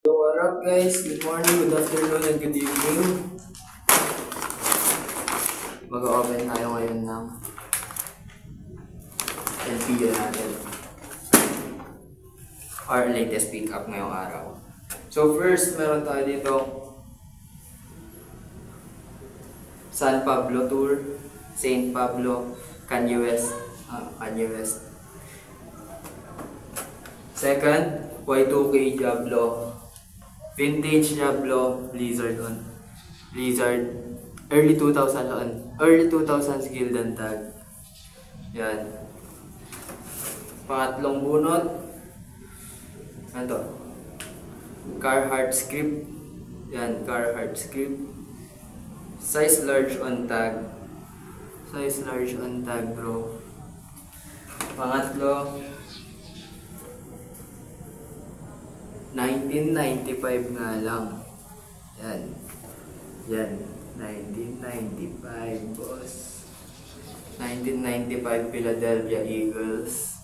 So what up guys, good morning, good afternoon, and good evening. Mag-open tayo ngayon ng LPU natin, our latest pick-up ngayong araw. So first, meron tayo dito San Pablo Tour, St. Pablo, Kanye West. Second, Y2K Diablo, Vintage Diablo, Blizzard, early 2000s Gildan tag. Yan. Pangatlong bunot, ano to? Carhartt script. Yan, Carhartt script. Size large on tag. Size large on tag, bro. Pangatlo, 1995 nga lang. Yan. Yan. 1995, boss. 1995 Philadelphia Eagles.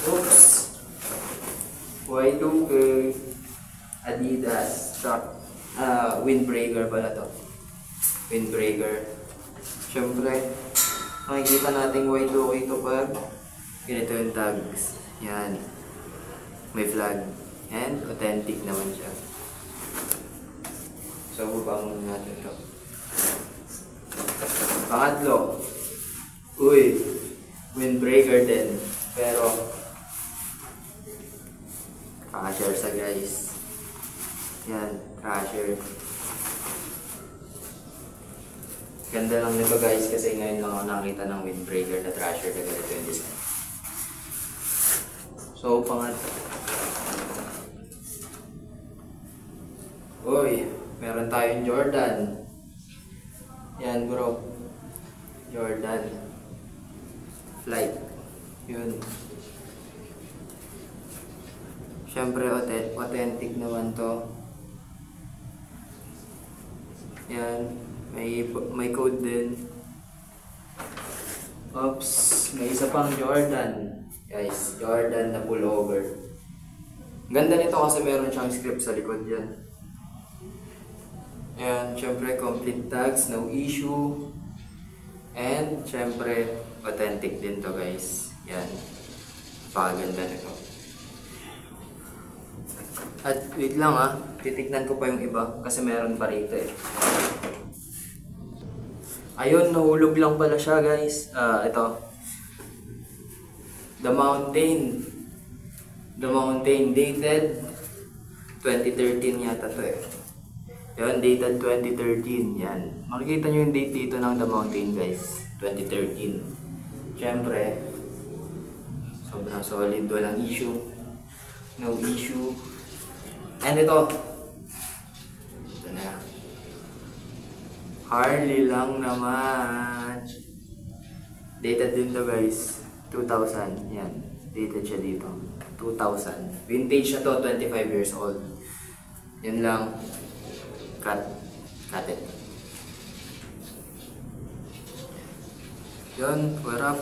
Oops. Y2K Adidas stock. Windbreaker pala to. Windbreaker. Siyempre, makikita natin Y2K ito pag ganito yung tags. Yan. May flag. And authentic naman siya. So, baba muna natin ito. Pangatlo. Uy. Windbreaker din. Pero, crasher sa guys. Yan. Crasher. Ganda lang nito guys kasi ngayon lang ako nakita ng windbreaker na crasher na ganito yung design. So, pangatlo. Uy, meron tayong Jordan. Yan bro. Jordan. Flight. Yun. Siyempre, authentic naman to. Yan. May code din. Oops. May isa pang Jordan. Guys, Jordan na pullover. Ganda nito kasi meron siyang script sa likod yan. Ayan, syempre complete tags, no issue. And syempre authentic din to guys. Yan. Paganda nito. At wait lang titignan ko pa yung iba kasi meron pa rito eh. Ayun, nahulog lang pala siya guys. Ito. The Mountain dated 2013 yata to eh. Yan, dated 2013. Yan. Makikita nyo yung date dito ng The Mountain guys. 2013. Siyempre, sobrang solid. Walang issue. No issue. And ito. Ito na. Harley lang naman. Dated din to guys. 2000. Yan. Dated siya dito. 2000. Vintage siya to. 25 years old. Yan lang. Cut it. Yun, what up?